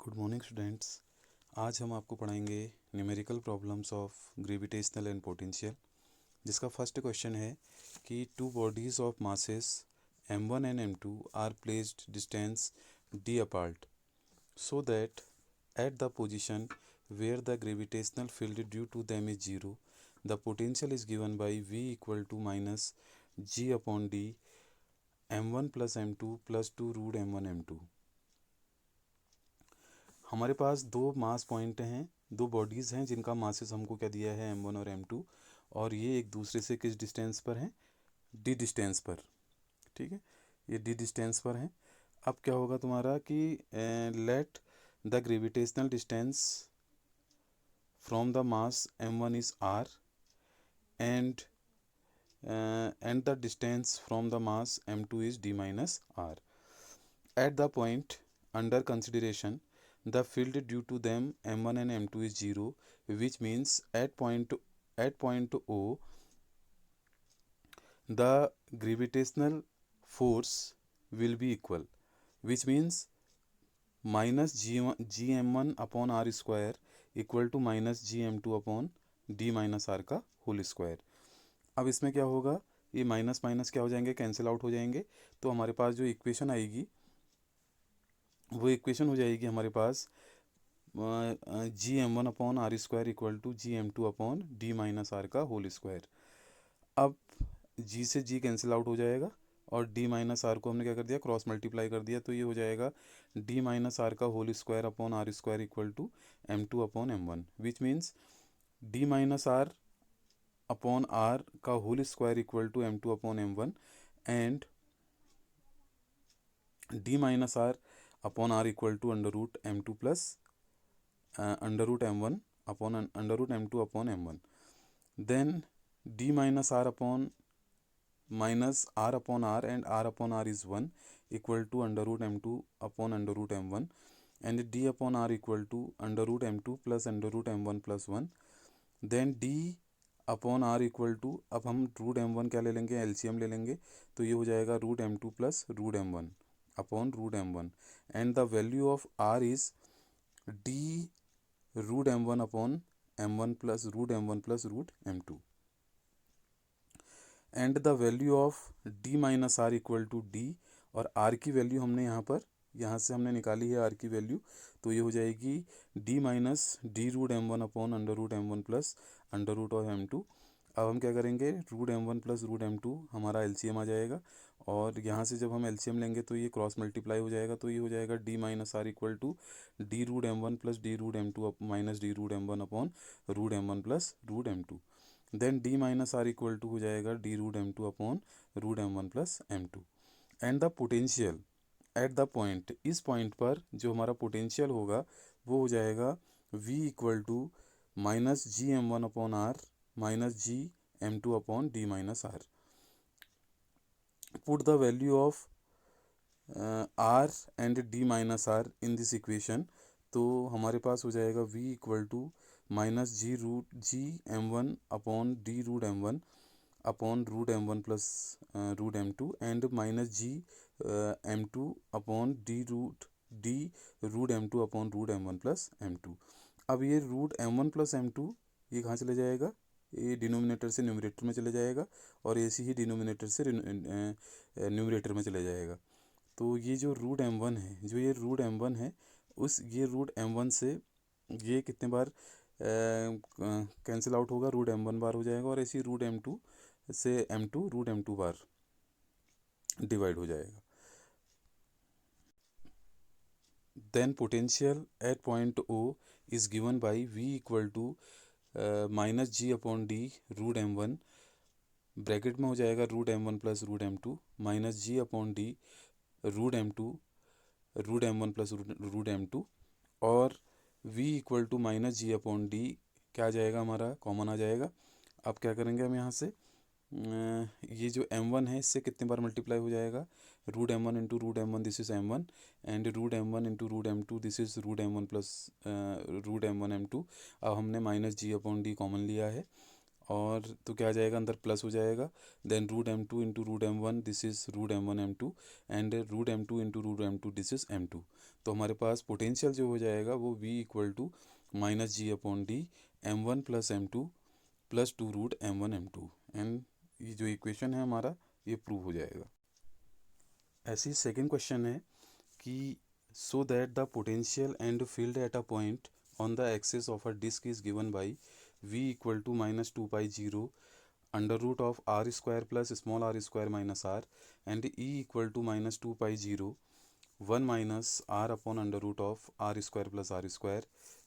Good morning students. आज हम आपको पढ़ाएंगे numerical problems of gravitational and potential, जिसका फर्स्ट क्वेश्चन है कि two bodies of masses m1 and m2 are placed distance d apart so that at the position where the gravitational field due to them is zero, the potential is given by v equal to minus g upon d m1 plus m2 plus 2 root m1 m2। हमारे पास दो मास point हैं, दो bodies हैं जिनका masses हमको क्या दिया है m1 और m2, और ये एक दूसरे से किस डिस्टेंस पर हैं, d डिस्टेंस पर। ठीक है, ये d डिस्टेंस पर हैं। अब क्या होगा तुम्हारा कि let the gravitational distance from the mass m1 is r and the distance from the mass m2 is d minus r। At the point under consideration, the field due to them m1 and m2 is zero, which means at point O, the gravitational force will be equal, which means minus gm1 upon r square equal to minus gm2 upon d minus r का whole square. अब इसमें क्या होगा, ये minus minus क्या हो जाएंगे, cancel out हो जाएंगे। तो हमारे पास जो इक्वेशन आएगी वो इक्वेशन हो जाएगी हमारे पास gm1 upon are square equal to gm2 upon d minus are का होल स्क्वायर। अब g से g कैंसिल आउट हो जाएगा और d माइनस आर को हमने क्या कर दिया, क्रॉस मल्टीप्लाई कर दिया, तो ये हो जाएगा d माइनस आर का whole square upon are square equal to m2 upon m1, which means d minus R upon R का whole square equal to m2 upon m1 and d minus R upon are equal to under root m2 plus under root m1 upon under root m2 upon m1। Then d minus R upon minus R upon R and R upon R is 1 equal to under root m2 upon under root m1 and d upon are equal to under root m2 plus under root m1 plus 1। Then d upon are equal to, अब हम root m1 क्या ले लेंगे, LCM ले लेंगे, तो ये हो जाएगा root m2 plus root m1 upon root m1 and the value of r is d root m1 upon m1 plus root m1 plus root m2 and the value of d minus R equal to d, और r की वैल्यू हमने यहाँ से हमने निकाली है r की वैल्यू, तो ये हो जाएगी d minus D root m1 upon under root m1 plus under root of m2। अब हम क्या करेंगे, root m1 plus root m2 हमारा एलसीएम आ जाएगा, और यहाँ से जब हम एलसीएम लेंगे तो ये क्रॉस मल्टीप्लाई हो जाएगा, तो ये हो जाएगा d minus R equal to D root m1 plus D root m2 minus D root m1 upon root m1 plus root m2। Then d minus R equal to हो जाएगा D root m2 upon root m1 plus m2 and the potential at the point, इस point पर जो हमारा potential होगा वो हो जाएगा v equal to minus G m1 upon R minus G m2 upon d minus R. Put the value of r and d minus R in this equation, तो हमारे पास हो जाएगा v equal to minus G m1 upon d root m1 upon root m1 plus root m2 and minus G m2 upon D root m2 upon root m1 plus m2। अब ये root m1 plus m2 ये कहाँ चले जाएगा, ये denominator से numerator में चले जाएगा, और ऐसे ही डिनोमिनेटर से न्यूमरेटर में चले जाएगा। तो ये जो रूट m1 है, जो ये रूट m1 है, उस ये रूट m1 से ये कितने बार कैंसिल आउट होगा, रूट m1 बार हो जाएगा, और ऐसे ही रूट m2 से m2 रूट m2 बार डिवाइड हो जाएगा। Then potential at point O is given by v equal to minus G upon D root m1, bracket में हो जाएगा root m1 plus root m2 minus G upon D root m2 root m1 plus root m2, और v equal to minus G upon D क्या आ जाएगा, हमारा common आ जाएगा। अब क्या करेंगे हम यहाँ से, ये जो m1 है इससे कितने बार मल्टीप्लाई हो जाएगा, root m1 into root m1 this is m1 and root m1 into root m2 this is root m1 plus root m1 m2। अब हमने minus G upon D common लिया है, और तो क्या आ जाएगा, अंदर प्लस हो जाएगा। Then root m2 into root m1, this is root m1 m2, and root m2 into root m2, this is m2। तो हमारे पास पोटेंशियल जो हो जाएगा वो v equal to minus G upon D m1 plus m2 plus 2 root m1 m2, and ये जो equation है हमारा ये प्रूव हो जाएगा। ऐसी सेकेंड क्वेश्चन है कि so that the potential and field at a point on the axis of a disk is given by v equal to minus 2 pi 0 under root of r square plus small r square minus r, and e equal to minus 2 pi 0 1 minus r upon under root of r square plus r square,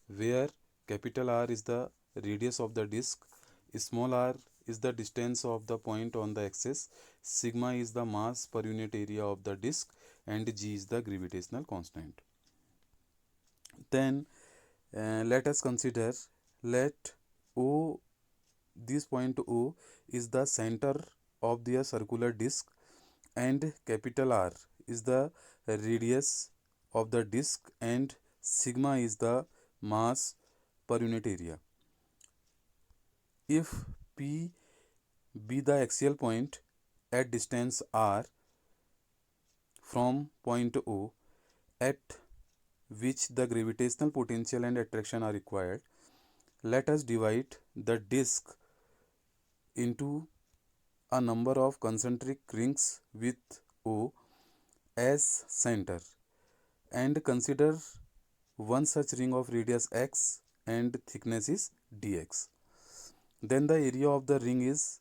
where capital R is the radius of the disk, small r is the distance of the point on the axis, sigma is the mass per unit area of the disk, and g is the gravitational constant. Then let us consider, let O, this point O is the center of the circular disk, and capital R is the radius of the disk, and sigma is the mass per unit area. If P be the axial point at distance r from point O, at which the gravitational potential and attraction are required, let us divide the disk into a number of concentric rings with O as center, and consider one such ring of radius x and thickness is dx. Then the area of the ring is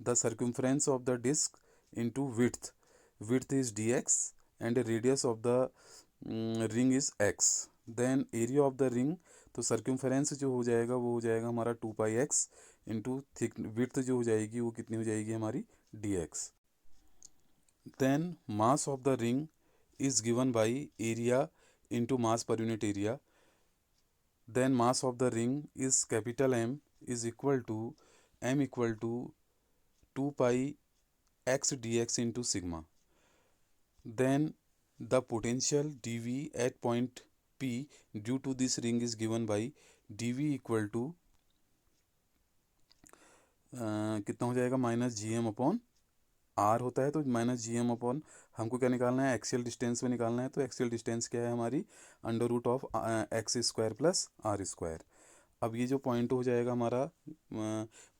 the circumference of the disk into width. Width is dx and the radius of the ring is x. Then area of the ring, तो circumference जो हो जाएगा वो हो जाएगा हमारा 2 पाई x into thick width जो हो जाएगी वो कितनी हो जाएगी हमारी dx. Then mass of the ring is given by area into mass per unit area. Then mass of the ring is capital M is equal to m equal to 2 pi x dx into sigma. Then the potential dV at point P due to this ring is given by dV equal to कितना हो जाएगा, minus G M upon R होता है, तो minus G M upon हमको क्या निकालना है, एक्सियल डिस्टेंस में निकालना है। तो एक्सियल डिस्टेंस क्या है हमारी, under root of X square plus R square. अब ये जो पॉइंट हो जाएगा हमारा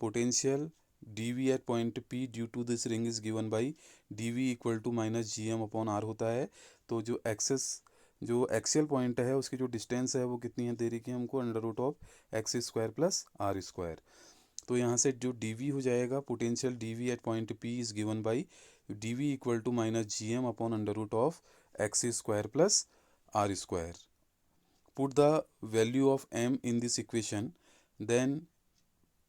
potential D V at point P due to this ring is given by D V equal to minus G M upon R होता है। तो जो एक्सियल पॉइंट है उसकी जो डिस्टेंस है वो कितनी है दे रही है हमको, under root of X square plus R square. तो यहाँ से जो डी वी हो जाएगा, potential D V at point P is given by D V equal to minus G M upon under root of X square plus R square. Put the value of m in this equation, then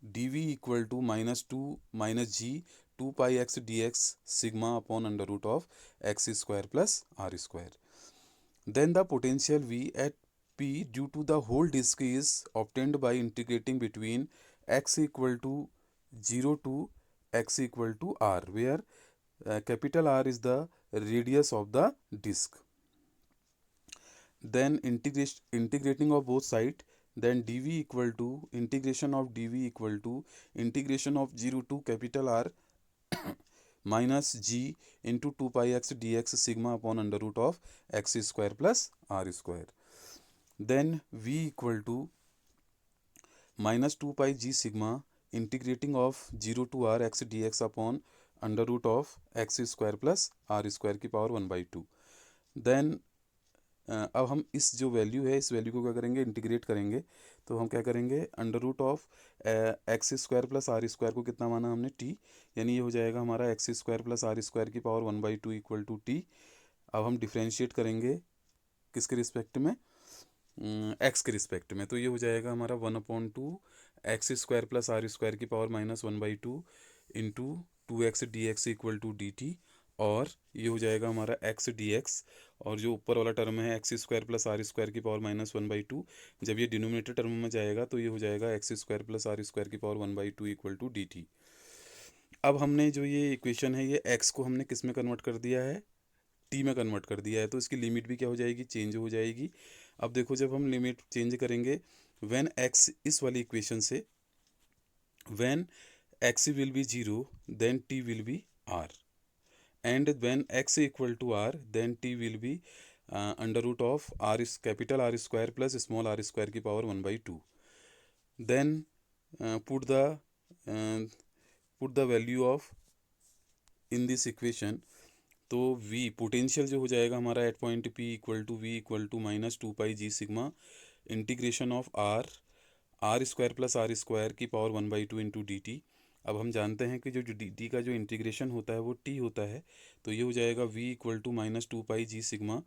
dv equal to minus 2 minus g 2 pi x dx sigma upon under root of x square plus r square. Then the potential v at p due to the whole disk is obtained by integrating between x equal to 0 to x equal to r, where capital R is the radius of the disk. Then integrating of both side, then dv equal to integration of dv equal to integration of 0 to capital R minus g into 2 pi x dx sigma upon under root of x square plus r square. Then v equal to minus 2 pi g sigma integrating of 0 to r x dx upon under root of x square plus r square की power 1/2. Then अब हम इस जो value है इस value को क्या करेंगे, इंटीग्रेट करेंगे। तो हम क्या करेंगे, under root of X square plus R square को कितना माना हमने, टी, यानी ये हो जाएगा हमारा X square plus R square की पावर 1/2 इक्वल टू टी। अब हम डिफ्रेंशिएट करेंगे किसके रिस्पेक्ट में, एक्स के रिस्पेक्ट में। तो ये हो जाएगा हमारा 1/2 X square plus R square की power minus 1/2 into 2x dx equal to D T, और ये हो जाएगा हमारा x dx, और जो ऊपर वाला टर्म है X square plus R square की पावर माइनस 1/2, जब ये डिनोमिनेटर टर्म में जाएगा तो ये हो जाएगा X square plus R square की power 1/2 equal to D T. अब हमने जो ये इक्वेशन है ये x को हमने किस में कन्वर्ट कर दिया है, t में कन्वर्ट कर दिया है, तो इसकी लिमिट भी क्या हो जाएगी, चेंज हो जाएगी। अब देखो जब हम लिमिट चेंज करेंगे, व्हेन x इस वाली इक्वेशन से when x will be 0 then t will be r, and when x equal to r then t will be under root of r is capital R square plus small r square की power 1/2. then uh, put the uh, put the value of in this equation. तो v potential जो हो जाएगा हमारा at point p equal to v equal to -2πg integration of R square plus R square की power 1/2 into D T. अब हम जानते हैं कि जो डी टी का जो इंटीग्रेशन होता है वो t होता है, तो ये हो जाएगा v equal to -2πg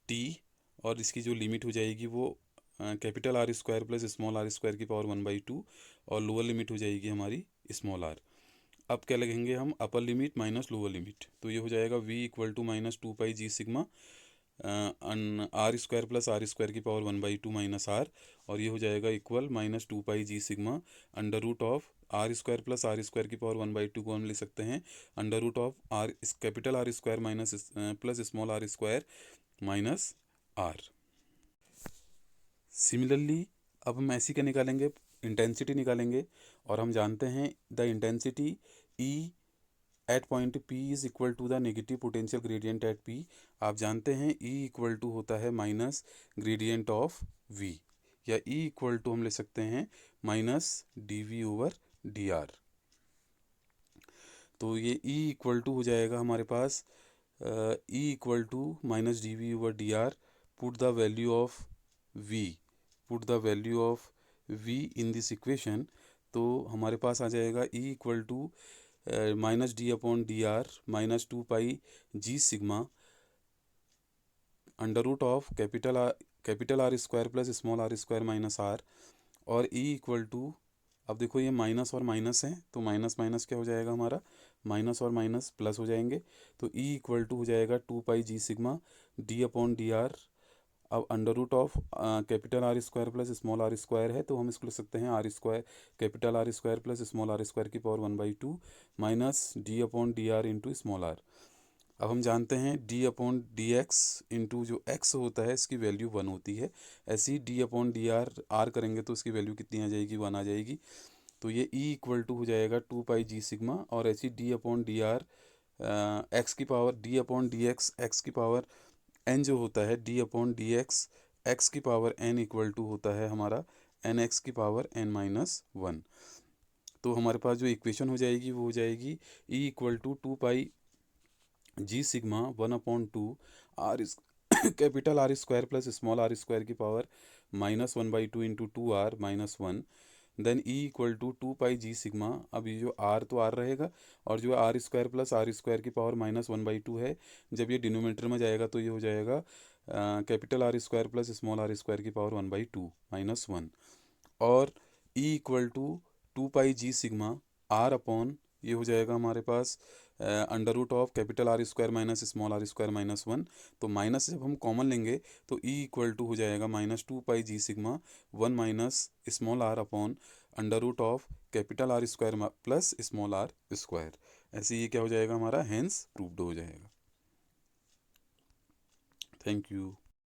T, और इसकी जो लिमिट हो जाएगी वो capital R square plus small R square की पावर 1/2, और लोअर लिमिट हो जाएगी हमारी स्मॉल आर। अब क्या लगेंगे हम, upper limit minus lower limit, तो ये हो जाएगा v equal to -2πg R square plus R square की पावर 1/2 माइनस आर, और ये हो जाएगा equal -2πg under root of R square plus R square की पावर 1/2 को हम लिख सकते हैं under root of R capital R square minus plus small R square minus R. Similarly अब हम ऐसी क्या निकालेंगे, इंटेंसिटी निकालेंगे, और हम जानते हैं the intensity E at point P is equal to the negative potential gradient at P। आप जानते हैं E इक्वल टू होता है माइनस ग्रेडियंट ऑफ V, या E इक्वल टू हम ले सकते हैं माइनस dV/dr। तो ये E इक्वल टू हो जाएगा हमारे पास E equal to minus dV/dr। Put the value of V, put the value of V in this equation, तो हमारे पास आ जाएगा E equal to -d/dr -2πg under root of capital R square plus small R square minus R, और E equal to, अब देखो ये minus और माइनस है तो माइनस माइनस क्या हो जाएगा हमारा, माइनस और माइनस प्लस हो जाएंगे, तो E इक्वल टू हो जाएगा 2πg d/dr। अब under root of capital R square plus small R square है, तो हम इसको लिख सकते हैं R square capital R square plus small R square की power 1/2 minus d/dr into small R. अब हम जानते हैं d/dx इंटू जो x होता है इसकी वैल्यू 1 होती है, ऐसे ही d/dr r करेंगे तो इसकी वैल्यू कितनी आ जाएगी, 1 आ जाएगी। तो ये E इक्वल टू हो जाएगा 2πg और ऐसी d/dr x की पावर d/dx x की पावर n जो होता है d/dx x की पावर n इक्वल टू होता है हमारा nx की पावर n-1। तो हमारे पास जो इक्वेशन हो जाएगी वो हो जाएगी E equal to 2πg 1/2 R capital R square plus small R square की power -1/2 into 2r-1। Then E equal to 2πg। अब ये जो r तो r रहेगा, और जो R square plus R square की पावर -1/2 है, जब ये डिनोमिनेटर में जाएगा तो ये हो जाएगा capital R square plus small R square की पावर 1/2 -1, और E equal to 2πg r upon ये हो जाएगा हमारे पास under root of capital R square minus small R square -1। तो माइनस जब हम कॉमन लेंगे तो E इक्वल टू हो जाएगा -2πg 1 minus small r upon under root of capital R square plus small R square. ऐसे ये क्या हो जाएगा हमारा, हेंस प्रूव्ड हो जाएगा। Thank you.